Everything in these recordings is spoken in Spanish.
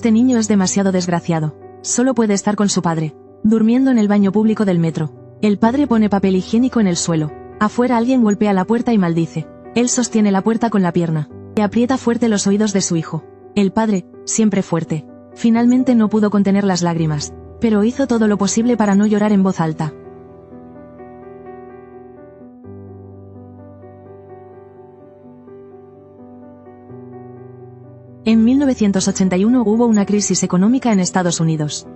Este niño es demasiado desgraciado. Solo puede estar con su padre, durmiendo en el baño público del metro. El padre pone papel higiénico en el suelo. Afuera alguien golpea la puerta y maldice. Él sostiene la puerta con la pierna y aprieta fuerte los oídos de su hijo. El padre, siempre fuerte, finalmente no pudo contener las lágrimas, pero hizo todo lo posible para no llorar en voz alta. En 1981 hubo una crisis económica en Estados Unidos.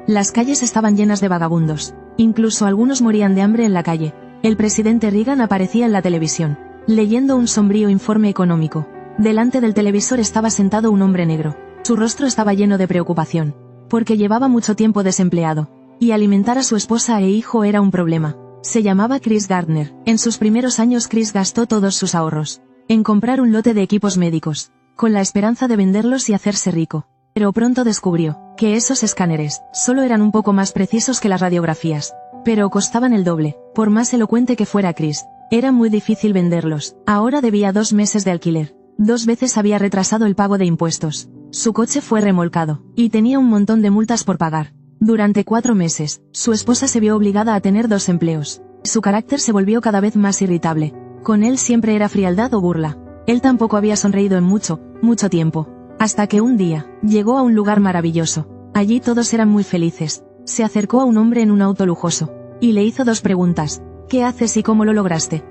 Las calles estaban llenas de vagabundos. Incluso algunos morían de hambre en la calle. El presidente Reagan aparecía en la televisión, leyendo un sombrío informe económico. Delante del televisor estaba sentado un hombre negro. Su rostro estaba lleno de preocupación, porque llevaba mucho tiempo desempleado, y alimentar a su esposa e hijo era un problema. Se llamaba Chris Gardner. En sus primeros años Chris gastó todos sus ahorros en comprar un lote de equipos médicos, con la esperanza de venderlos y hacerse rico. Pero pronto descubrió que esos escáneres solo eran un poco más precisos que las radiografías, pero costaban el doble. Por más elocuente que fuera Chris, era muy difícil venderlos. Ahora debía 2 meses de alquiler. 2 veces había retrasado el pago de impuestos. Su coche fue remolcado, y tenía un montón de multas por pagar. Durante 4 meses, su esposa se vio obligada a tener 2 empleos. Su carácter se volvió cada vez más irritable. Con él siempre era frialdad o burla. Él tampoco había sonreído en mucho tiempo. Hasta que un día, llegó a un lugar maravilloso. Allí todos eran muy felices. Se acercó a un hombre en un auto lujoso, y le hizo 2 preguntas. ¿Qué haces y cómo lo lograste?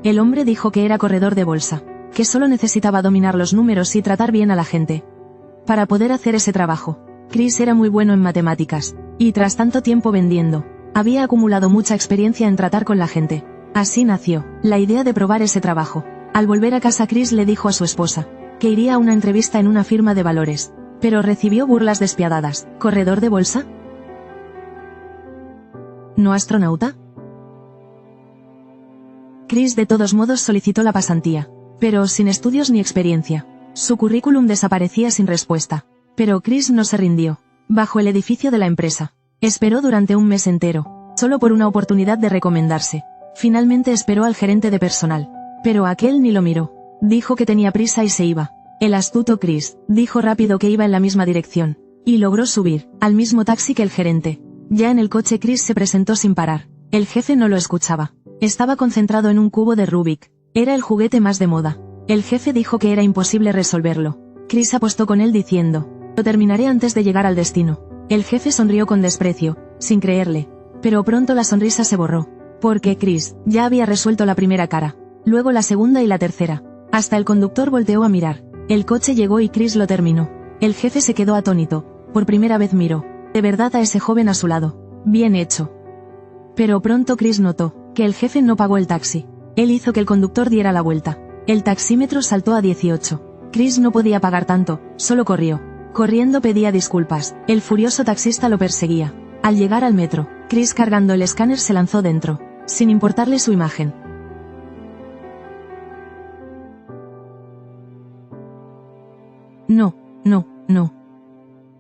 El hombre dijo que era corredor de bolsa, que solo necesitaba dominar los números y tratar bien a la gente para poder hacer ese trabajo. Chris era muy bueno en matemáticas, y tras tanto tiempo vendiendo, había acumulado mucha experiencia en tratar con la gente. Así nació la idea de probar ese trabajo. Al volver a casa Chris le dijo a su esposa que iría a una entrevista en una firma de valores, pero recibió burlas despiadadas. ¿Corredor de bolsa? ¿No astronauta? Chris de todos modos solicitó la pasantía, pero sin estudios ni experiencia. Su currículum desaparecía sin respuesta. Pero Chris no se rindió. Bajo el edificio de la empresa, esperó durante 1 mes entero, solo por una oportunidad de recomendarse. Finalmente esperó al gerente de personal, pero aquel ni lo miró. Dijo que tenía prisa y se iba. El astuto Chris dijo rápido que iba en la misma dirección, y logró subir al mismo taxi que el gerente. Ya en el coche Chris se presentó sin parar. El jefe no lo escuchaba. Estaba concentrado en un cubo de Rubik. Era el juguete más de moda. El jefe dijo que era imposible resolverlo. Chris apostó con él diciendo: lo terminaré antes de llegar al destino. El jefe sonrió con desprecio, sin creerle. Pero pronto la sonrisa se borró, porque Chris ya había resuelto la primera cara, luego la segunda y la tercera. Hasta el conductor volteó a mirar. El coche llegó y Chris lo terminó. El jefe se quedó atónito. Por primera vez miró de verdad a ese joven a su lado. Bien hecho. Pero pronto Chris notó que el jefe no pagó el taxi. Él hizo que el conductor diera la vuelta. El taxímetro saltó a 18. Chris no podía pagar tanto, solo corrió. Corriendo pedía disculpas. El furioso taxista lo perseguía. Al llegar al metro, Chris cargando el escáner se lanzó dentro, sin importarle su imagen. No.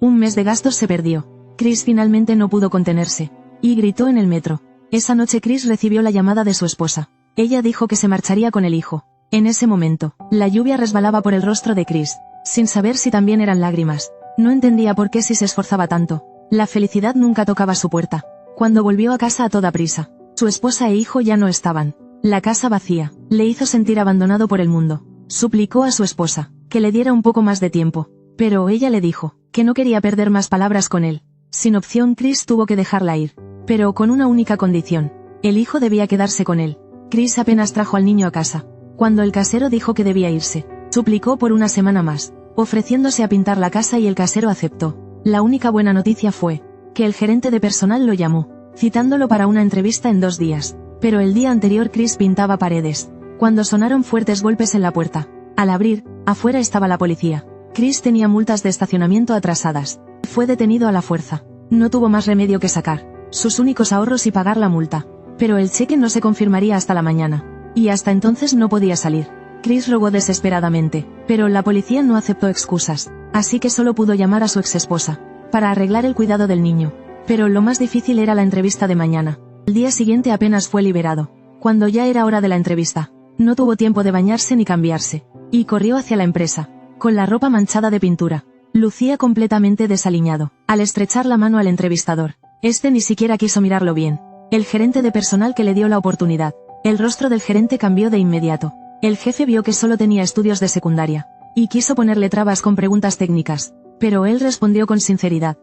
1 mes de gastos se perdió. Chris finalmente no pudo contenerse, y gritó en el metro. Esa noche Chris recibió la llamada de su esposa. Ella dijo que se marcharía con el hijo. En ese momento, la lluvia resbalaba por el rostro de Chris, sin saber si también eran lágrimas. No entendía por qué si se esforzaba tanto. La felicidad nunca tocaba su puerta. Cuando volvió a casa a toda prisa, su esposa e hijo ya no estaban. La casa vacía le hizo sentir abandonado por el mundo. Suplicó a su esposa que le diera un poco más de tiempo, pero ella le dijo que no quería perder más palabras con él. Sin opción Chris tuvo que dejarla ir, pero con una única condición: el hijo debía quedarse con él. Chris apenas trajo al niño a casa, cuando el casero dijo que debía irse. Suplicó por 1 semana más, ofreciéndose a pintar la casa, y el casero aceptó. La única buena noticia fue que el gerente de personal lo llamó, citándolo para una entrevista en 2 días. Pero el día anterior Chris pintaba paredes, cuando sonaron fuertes golpes en la puerta. Al abrir, afuera estaba la policía. Chris tenía multas de estacionamiento atrasadas. Fue detenido a la fuerza. No tuvo más remedio que sacar sus únicos ahorros y pagar la multa. Pero el cheque no se confirmaría hasta la mañana, y hasta entonces no podía salir. Chris rogó desesperadamente, pero la policía no aceptó excusas, así que solo pudo llamar a su exesposa para arreglar el cuidado del niño. Pero lo más difícil era la entrevista de mañana. El día siguiente apenas fue liberado. Cuando ya era hora de la entrevista, no tuvo tiempo de bañarse ni cambiarse, y corrió hacia la empresa, con la ropa manchada de pintura. Lucía completamente desaliñado. Al estrechar la mano al entrevistador, este ni siquiera quiso mirarlo bien. El gerente de personal que le dio la oportunidad. El rostro del gerente cambió de inmediato. El jefe vio que solo tenía estudios de secundaria, y quiso ponerle trabas con preguntas técnicas. Pero él respondió con sinceridad.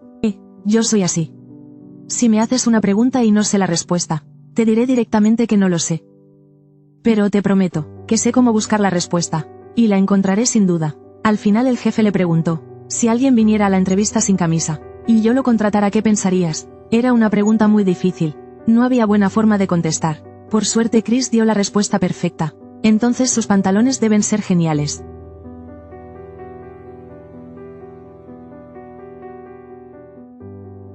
Yo soy así. Si me haces una pregunta y no sé la respuesta, te diré directamente que no lo sé. Pero te prometo, que sé cómo buscar la respuesta, y la encontraré sin duda. Al final el jefe le preguntó, si alguien viniera a la entrevista sin camisa, y yo lo contratara, ¿qué pensarías? Era una pregunta muy difícil. No había buena forma de contestar. Por suerte Chris dio la respuesta perfecta. Entonces sus pantalones deben ser geniales.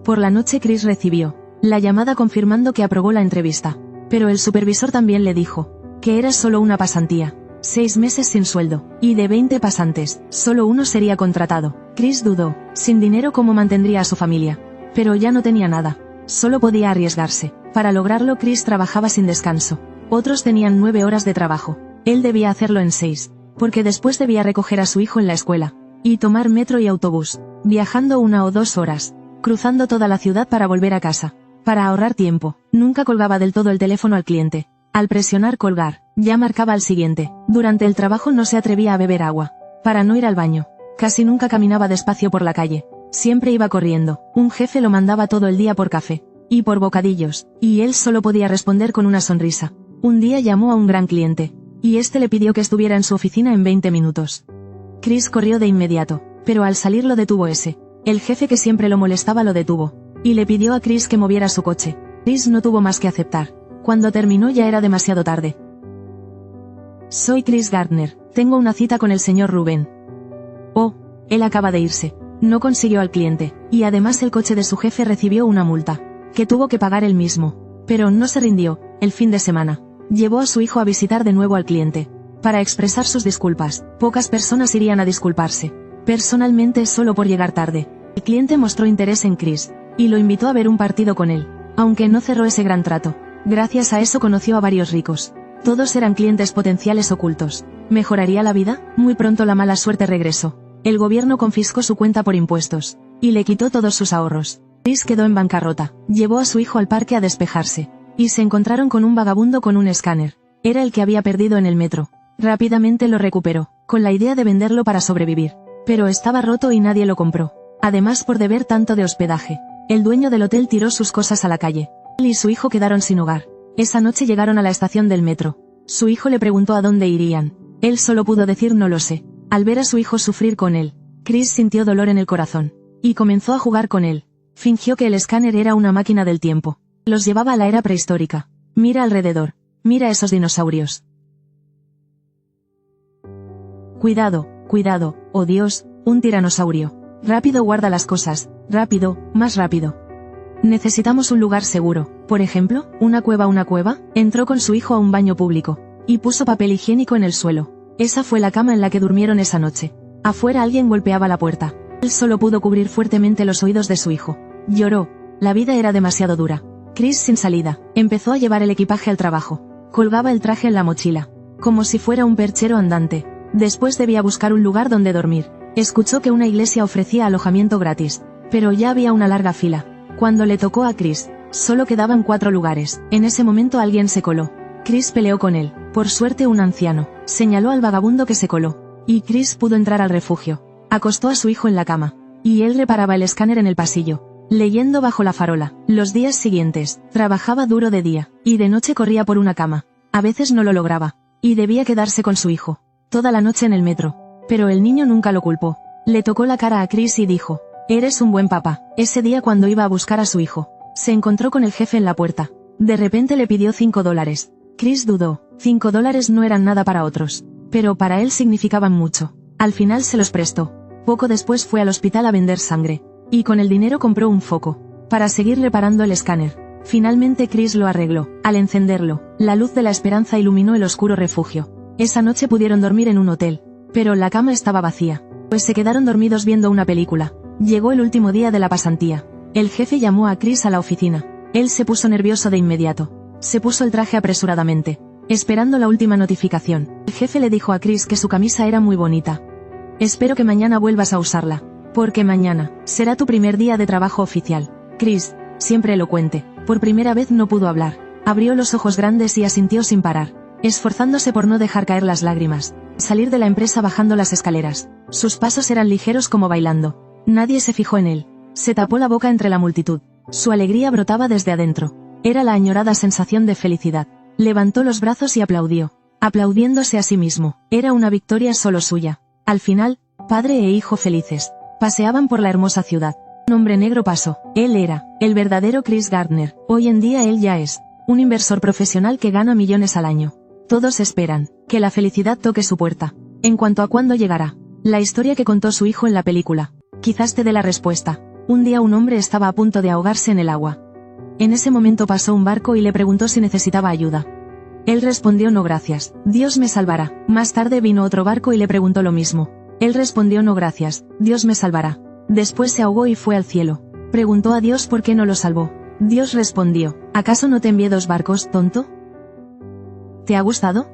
Por la noche Chris recibió la llamada confirmando que aprobó la entrevista. Pero el supervisor también le dijo que era solo una pasantía. 6 meses sin sueldo, y de 20 pasantes, solo uno sería contratado. Chris dudó. Sin dinero, ¿cómo mantendría a su familia? Pero ya no tenía nada. Solo podía arriesgarse. Para lograrlo Chris trabajaba sin descanso. Otros tenían 9 horas de trabajo. Él debía hacerlo en 6. Porque después debía recoger a su hijo en la escuela. Y tomar metro y autobús. Viajando 1 o 2 horas. Cruzando toda la ciudad para volver a casa. Para ahorrar tiempo, nunca colgaba del todo el teléfono al cliente. Al presionar colgar, ya marcaba al siguiente. Durante el trabajo no se atrevía a beber agua. Para no ir al baño. Casi nunca caminaba despacio por la calle. Siempre iba corriendo. Un jefe lo mandaba todo el día por café. Y por bocadillos. Y él solo podía responder con una sonrisa. Un día llamó a un gran cliente. Y este le pidió que estuviera en su oficina en 20 minutos. Chris corrió de inmediato. Pero al salir lo detuvo ese. El jefe que siempre lo molestaba lo detuvo. Y le pidió a Chris que moviera su coche. Chris no tuvo más que aceptar. Cuando terminó ya era demasiado tarde. Soy Chris Gardner. Tengo una cita con el señor Rubén. Oh, él acaba de irse. No consiguió al cliente, y además el coche de su jefe recibió una multa, que tuvo que pagar él mismo. Pero no se rindió. El fin de semana, llevó a su hijo a visitar de nuevo al cliente. Para expresar sus disculpas. Pocas personas irían a disculparse personalmente solo por llegar tarde. El cliente mostró interés en Chris, y lo invitó a ver un partido con él, aunque no cerró ese gran trato. Gracias a eso conoció a varios ricos. Todos eran clientes potenciales ocultos. ¿Mejoraría la vida? Muy pronto la mala suerte regresó. El gobierno confiscó su cuenta por impuestos, y le quitó todos sus ahorros. Chris quedó en bancarrota. Llevó a su hijo al parque a despejarse, y se encontraron con un vagabundo con un escáner. Era el que había perdido en el metro. Rápidamente lo recuperó, con la idea de venderlo para sobrevivir. Pero estaba roto y nadie lo compró. Además, por deber tanto de hospedaje, el dueño del hotel tiró sus cosas a la calle. Él y su hijo quedaron sin hogar. Esa noche llegaron a la estación del metro. Su hijo le preguntó a dónde irían. Él solo pudo decir no lo sé. Al ver a su hijo sufrir con él, Chris sintió dolor en el corazón. Y comenzó a jugar con él. Fingió que el escáner era una máquina del tiempo. Los llevaba a la era prehistórica. Mira alrededor. Mira esos dinosaurios. Cuidado, cuidado, oh Dios, un tiranosaurio. Rápido, guarda las cosas. Rápido, más rápido. Necesitamos un lugar seguro. Por ejemplo, una cueva. Entró con su hijo a un baño público. Y puso papel higiénico en el suelo. Esa fue la cama en la que durmieron esa noche. Afuera alguien golpeaba la puerta. Él solo pudo cubrir fuertemente los oídos de su hijo. Lloró. La vida era demasiado dura. Chris sin salida. Empezó a llevar el equipaje al trabajo. Colgaba el traje en la mochila. Como si fuera un perchero andante. Después debía buscar un lugar donde dormir. Escuchó que una iglesia ofrecía alojamiento gratis. Pero ya había una larga fila. Cuando le tocó a Chris, solo quedaban 4 lugares. En ese momento alguien se coló. Chris peleó con él. Por suerte un anciano señaló al vagabundo que se coló. Y Chris pudo entrar al refugio. Acostó a su hijo en la cama. Y él reparaba el escáner en el pasillo, leyendo bajo la farola. Los días siguientes, trabajaba duro de día, y de noche corría por una cama. A veces no lo lograba. Y debía quedarse con su hijo. Toda la noche en el metro. Pero el niño nunca lo culpó. Le tocó la cara a Chris y dijo: eres un buen papá. Ese día cuando iba a buscar a su hijo, se encontró con el jefe en la puerta. De repente le pidió $5. Chris dudó. $5 no eran nada para otros. Pero para él significaban mucho. Al final se los prestó. Poco después fue al hospital a vender sangre. Y con el dinero compró un foco. Para seguir reparando el escáner. Finalmente Chris lo arregló. Al encenderlo, la luz de la esperanza iluminó el oscuro refugio. Esa noche pudieron dormir en un hotel. Pero la cama estaba vacía. Pues se quedaron dormidos viendo una película. Llegó el último día de la pasantía. El jefe llamó a Chris a la oficina. Él se puso nervioso de inmediato. Se puso el traje apresuradamente, esperando la última notificación. El jefe le dijo a Chris que su camisa era muy bonita. Espero que mañana vuelvas a usarla. Porque mañana será tu primer día de trabajo oficial. Chris, siempre elocuente, por primera vez no pudo hablar. Abrió los ojos grandes y asintió sin parar, esforzándose por no dejar caer las lágrimas. Salir de la empresa bajando las escaleras. Sus pasos eran ligeros como bailando. Nadie se fijó en él. Se tapó la boca entre la multitud. Su alegría brotaba desde adentro. Era la añorada sensación de felicidad. Levantó los brazos y aplaudió, aplaudiéndose a sí mismo. Era una victoria solo suya. Al final, padre e hijo felices, paseaban por la hermosa ciudad. Un hombre negro pasó. Él era el verdadero Chris Gardner. Hoy en día él ya es un inversor profesional que gana millones al año. Todos esperan que la felicidad toque su puerta. En cuanto a cuándo llegará, la historia que contó su hijo en la película, quizás te dé la respuesta. Un día un hombre estaba a punto de ahogarse en el agua. En ese momento pasó un barco y le preguntó si necesitaba ayuda. Él respondió: no gracias, Dios me salvará. Más tarde vino otro barco y le preguntó lo mismo. Él respondió: no gracias, Dios me salvará. Después se ahogó y fue al cielo. Preguntó a Dios por qué no lo salvó. Dios respondió: ¿acaso no te envié 2 barcos, tonto? ¿Te ha gustado?